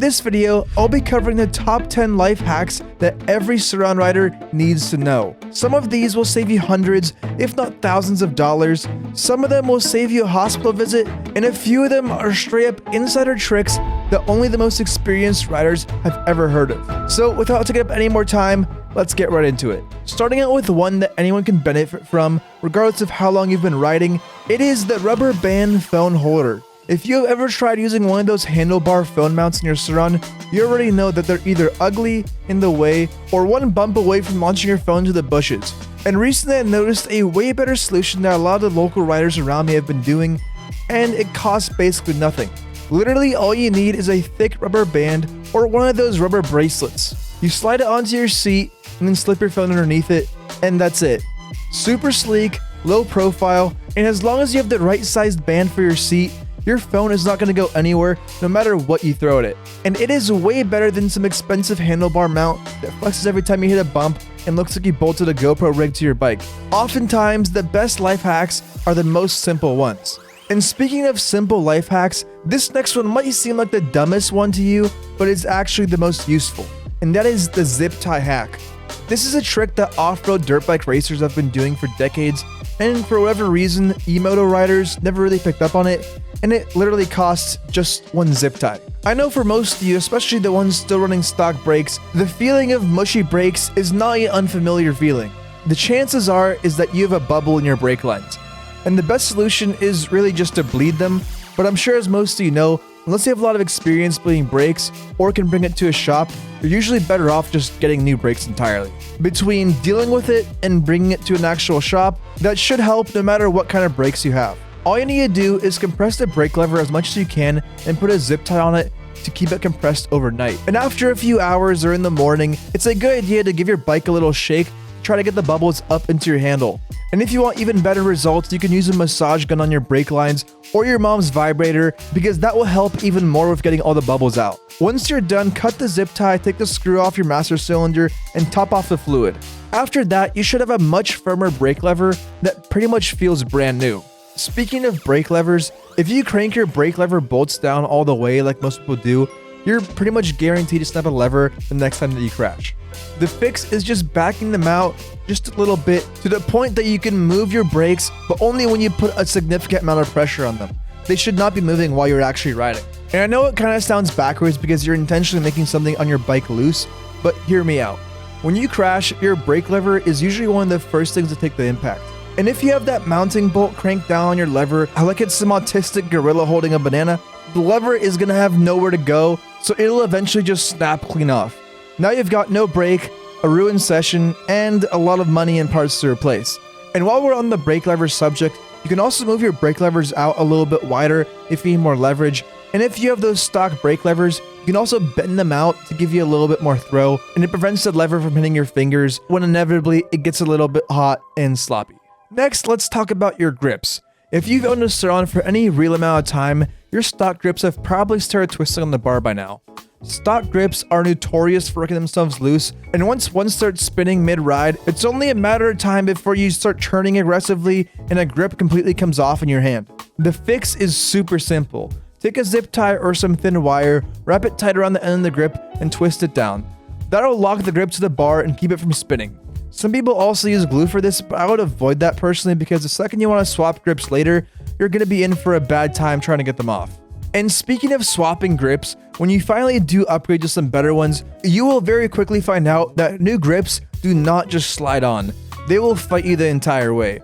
this video, I'll be covering the top 10 life hacks that every Surron rider needs to know. Some of these will save you hundreds, if not thousands of dollars, some of them will save you a hospital visit, and a few of them are straight up insider tricks that only the most experienced riders have ever heard of. So without taking up any more time, let's get right into it. Starting out with one that anyone can benefit from, regardless of how long you've been riding, it is the rubber band phone holder. If you have ever tried using one of those handlebar phone mounts in your Surron, you already know that they're either ugly, in the way, or one bump away from launching your phone to the bushes. And recently I noticed a way better solution that a lot of the local riders around me have been doing, and it costs basically nothing. Literally all you need is a thick rubber band or one of those rubber bracelets. You slide it onto your seat and then slip your phone underneath it, and that's it. Super sleek, low profile, and as long as you have the right sized band for your seat, your phone is not going to go anywhere no matter what you throw at it. And it is way better than some expensive handlebar mount that flexes every time you hit a bump and looks like you bolted a GoPro rig to your bike. Oftentimes, the best life hacks are the most simple ones. And speaking of simple life hacks, this next one might seem like the dumbest one to you, but it's actually the most useful. And that is the zip tie hack. This is a trick that off-road dirt bike racers have been doing for decades, and for whatever reason, e-moto riders never really picked up on it, and it literally costs just one zip tie. I know for most of you, especially the ones still running stock brakes, the feeling of mushy brakes is not an unfamiliar feeling. The chances are is that you have a bubble in your brake lines, and the best solution is really just to bleed them, but I'm sure as most of you know, unless you have a lot of experience bleeding brakes or can bring it to a shop, you're usually better off just getting new brakes entirely. Between dealing with it and bringing it to an actual shop, that should help no matter what kind of brakes you have. All you need to do is compress the brake lever as much as you can and put a zip tie on it to keep it compressed overnight. And after a few hours or in the morning, it's a good idea to give your bike a little shake, try to get the bubbles up into your handle. And if you want even better results, you can use a massage gun on your brake lines or your mom's vibrator, because that will help even more with getting all the bubbles out. Once you're done, cut the zip tie, take the screw off your master cylinder, and top off the fluid. After that, you should have a much firmer brake lever that pretty much feels brand new. Speaking of brake levers, if you crank your brake lever bolts down all the way like most people do, you're pretty much guaranteed to snap a lever the next time that you crash. The fix is just backing them out just a little bit to the point that you can move your brakes, but only when you put a significant amount of pressure on them. They should not be moving while you're actually riding. And I know it kind of sounds backwards because you're intentionally making something on your bike loose, but hear me out. When you crash, your brake lever is usually one of the first things to take the impact. And if you have that mounting bolt cranked down on your lever, like it's some autistic gorilla holding a banana, the lever is going to have nowhere to go, so it'll eventually just snap clean off. Now you've got no brake, a ruined session, and a lot of money and parts to replace. And while we're on the brake lever subject, you can also move your brake levers out a little bit wider if you need more leverage. And if you have those stock brake levers, you can also bend them out to give you a little bit more throw, and it prevents the lever from hitting your fingers when inevitably it gets a little bit hot and sloppy. Next, let's talk about your grips. If you've owned a Surron for any real amount of time, your stock grips have probably started twisting on the bar by now. Stock grips are notorious for working themselves loose, and once one starts spinning mid-ride, it's only a matter of time before you start turning aggressively and a grip completely comes off in your hand. The fix is super simple. Take a zip tie or some thin wire, wrap it tight around the end of the grip, and twist it down. That'll lock the grip to the bar and keep it from spinning. Some people also use glue for this, but I would avoid that personally because the second you want to swap grips later, you're going to be in for a bad time trying to get them off. And speaking of swapping grips, when you finally do upgrade to some better ones, you will very quickly find out that new grips do not just slide on. They will fight you the entire way.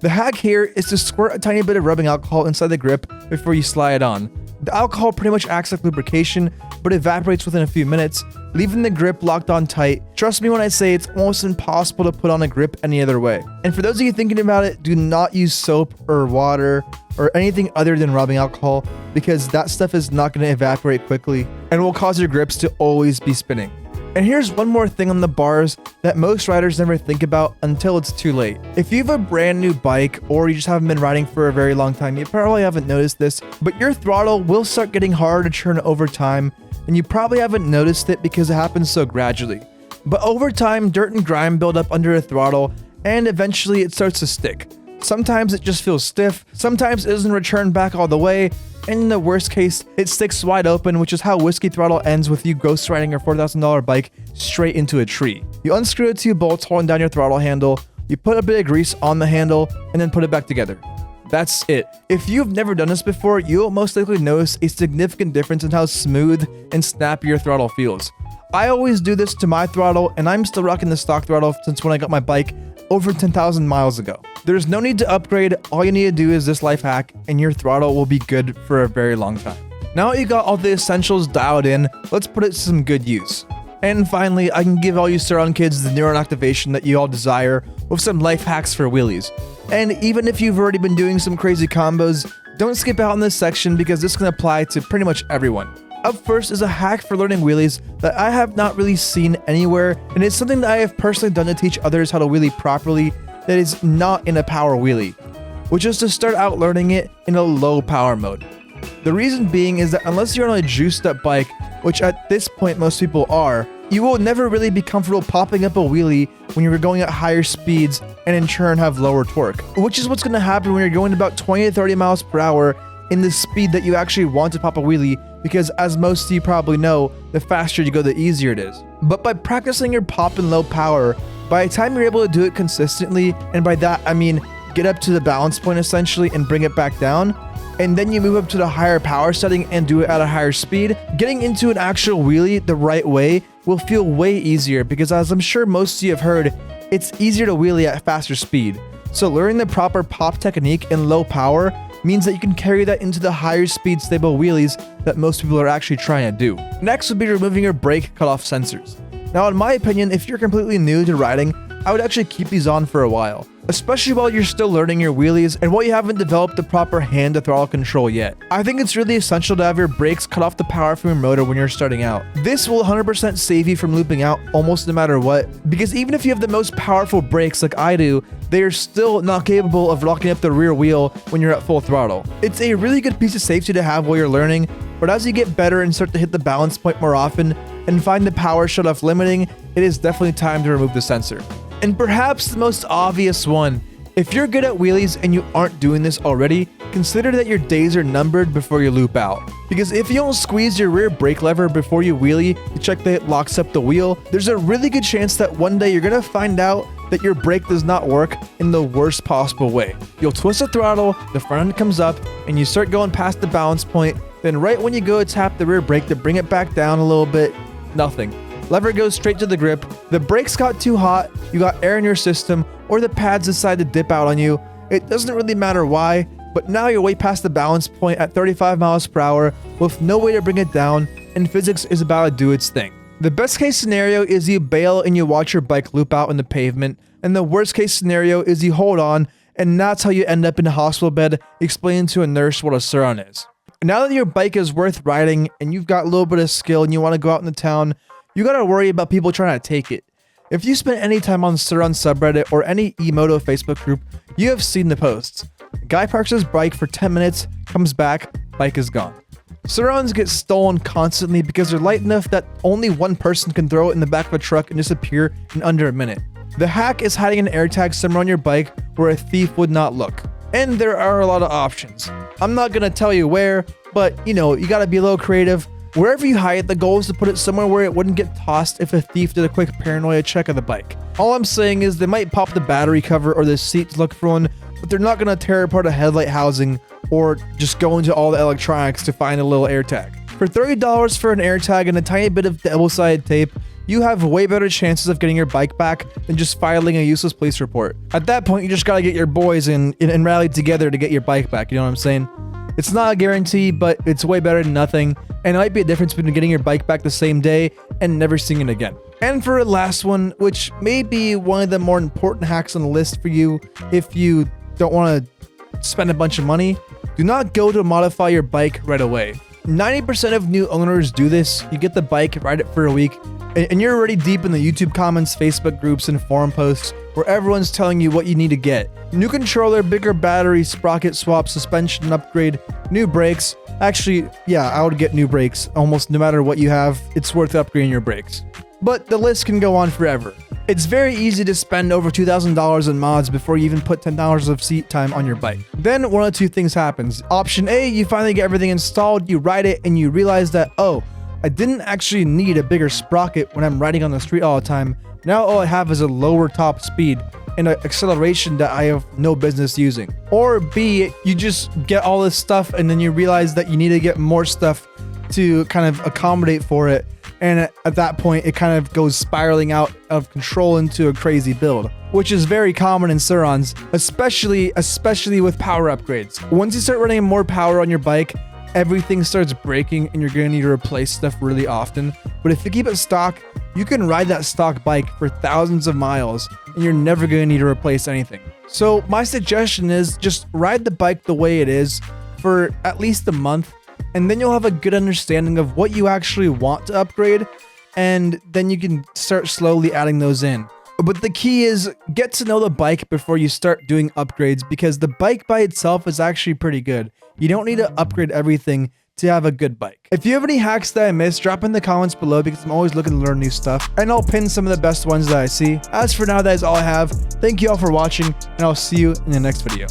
The hack here is to squirt a tiny bit of rubbing alcohol inside the grip before you slide on. The alcohol pretty much acts like lubrication, but evaporates within a few minutes, leaving the grip locked on tight. Trust me when I say it's almost impossible to put on a grip any other way. And for those of you thinking about it, do not use soap or water or anything other than rubbing alcohol, because that stuff is not going to evaporate quickly and will cause your grips to always be spinning. And here's one more thing on the bars that most riders never think about until it's too late. If you have a brand new bike or you just haven't been riding for a very long time, you probably haven't noticed this, but your throttle will start getting harder to turn over time, and you probably haven't noticed it because it happens so gradually. But over time, dirt and grime build up under a throttle, and eventually it starts to stick. Sometimes it just feels stiff, sometimes it doesn't return back all the way, and in the worst case, it sticks wide open, which is how Whiskey Throttle ends with you ghost riding your $4,000 bike straight into a tree. You unscrew the 2 bolts holding down your throttle handle, you put a bit of grease on the handle, and then put it back together. That's it. If you've never done this before, you'll most likely notice a significant difference in how smooth and snappy your throttle feels. I always do this to my throttle, and I'm still rocking the stock throttle since when I got my bike over 10,000 miles ago. There's no need to upgrade, all you need to do is this life hack, and your throttle will be good for a very long time. Now that you got all the essentials dialed in, let's put it to some good use. And finally, I can give all you Surron kids the neuron activation that you all desire with some life hacks for wheelies. And even if you've already been doing some crazy combos, don't skip out on this section because this can apply to pretty much everyone. Up first is a hack for learning wheelies that I have not really seen anywhere, and it's something that I have personally done to teach others how to wheelie properly that is not in a power wheelie, which is to start out learning it in a low power mode. The reason being is that unless you're on a juiced up bike, which at this point most people are, you will never really be comfortable popping up a wheelie when you're going at higher speeds and in turn have lower torque, which is what's going to happen when you're going about 20 to 30 miles per hour in the speed that you actually want to pop a wheelie, because as most of you probably know, the faster you go, the easier it is. But by practicing your pop in low power, by the time you're able to do it consistently, and by that I mean get up to the balance point essentially and bring it back down, and then you move up to the higher power setting and do it at a higher speed, getting into an actual wheelie the right way will feel way easier, because as I'm sure most of you have heard, it's easier to wheelie at faster speed. So learning the proper pop technique in low power means that you can carry that into the higher speed stable wheelies that most people are actually trying to do. Next would be removing your brake cutoff sensors. Now in my opinion, if you're completely new to riding, I would actually keep these on for a while, especially while you're still learning your wheelies and while you haven't developed the proper hand to throttle control yet. I think it's really essential to have your brakes cut off the power from your motor when you're starting out. This will 100% save you from looping out almost no matter what, because even if you have the most powerful brakes like I do, they are still not capable of locking up the rear wheel when you're at full throttle. It's a really good piece of safety to have while you're learning, but as you get better and start to hit the balance point more often and find the power shutoff limiting, it is definitely time to remove the sensor. And perhaps the most obvious one, if you're good at wheelies and you aren't doing this already, consider that your days are numbered before you loop out. Because if you don't squeeze your rear brake lever before you wheelie to check that it locks up the wheel, there's a really good chance that one day you're gonna find out that your brake does not work in the worst possible way. You'll twist the throttle, the front end comes up, and you start going past the balance point, then right when you go to tap the rear brake to bring it back down a little bit, nothing. Lever goes straight to the grip, the brakes got too hot, you got air in your system, or the pads decide to dip out on you. It doesn't really matter why, but now you're way past the balance point at 35 miles per hour with no way to bring it down, and physics is about to do its thing. The best case scenario is you bail and you watch your bike loop out in the pavement, and the worst case scenario is you hold on, and that's how you end up in a hospital bed explaining to a nurse what a Surron is. Now that your bike is worth riding and you've got a little bit of skill and you want to go out in the town, you gotta worry about people trying to take it. If you spend any time on Surron subreddit or any eMoto Facebook group, you have seen the posts. A guy parks his bike for 10 minutes, comes back, bike is gone. Surrons get stolen constantly because they're light enough that only one person can throw it in the back of a truck and disappear in under a minute. The hack is hiding an AirTag somewhere on your bike where a thief would not look. And there are a lot of options. I'm not gonna tell you where, but you gotta be a little creative. Wherever you hide it, the goal is to put it somewhere where it wouldn't get tossed if a thief did a quick paranoia check of the bike. All I'm saying is they might pop the battery cover or the seat to look for one, but they're not gonna tear apart a headlight housing or just go into all the electronics to find a little AirTag. For $30 for an AirTag and a tiny bit of double-sided tape, you have way better chances of getting your bike back than just filing a useless police report. At that point, you just gotta get your boys and rally together to get your bike back, you know what I'm saying? It's not a guarantee, but it's way better than nothing, and it might be a difference between getting your bike back the same day and never seeing it again. And for the last one, which may be one of the more important hacks on the list for you if you don't want to spend a bunch of money, do not go to modify your bike right away. 90% of new owners do this. You get the bike, ride it for a week, and you're already deep in the YouTube comments, Facebook groups, and forum posts where everyone's telling you what you need to get. New controller, bigger battery, sprocket swap, suspension upgrade, new brakes. Actually, yeah, I would get new brakes. Almost no matter what you have, it's worth upgrading your brakes. But the list can go on forever. It's very easy to spend over $2,000 in mods before you even put 10 hours of seat time on your bike. Then one of two things happens. Option A, you finally get everything installed, you ride it, and you realize that, oh, I didn't actually need a bigger sprocket when I'm riding on the street all the time. Now all I have is a lower top speed and an acceleration that I have no business using. Or B, you just get all this stuff and then you realize that you need to get more stuff to kind of accommodate for it. And at that point, it kind of goes spiraling out of control into a crazy build, which is very common in Surrons, especially with power upgrades. Once you start running more power on your bike, everything starts breaking and you're going to need to replace stuff really often. But if you keep it stock, you can ride that stock bike for thousands of miles and you're never going to need to replace anything. So my suggestion is just ride the bike the way it is for at least a month, and then you'll have a good understanding of what you actually want to upgrade, and then you can start slowly adding those in. But the key is get to know the bike before you start doing upgrades, because the bike by itself is actually pretty good. You don't need to upgrade everything to have a good bike. If you have any hacks that I missed, drop in the comments below because I'm always looking to learn new stuff, and I'll pin some of the best ones that I see. As for now, that is all I have. Thank you all for watching, and I'll see you in the next video.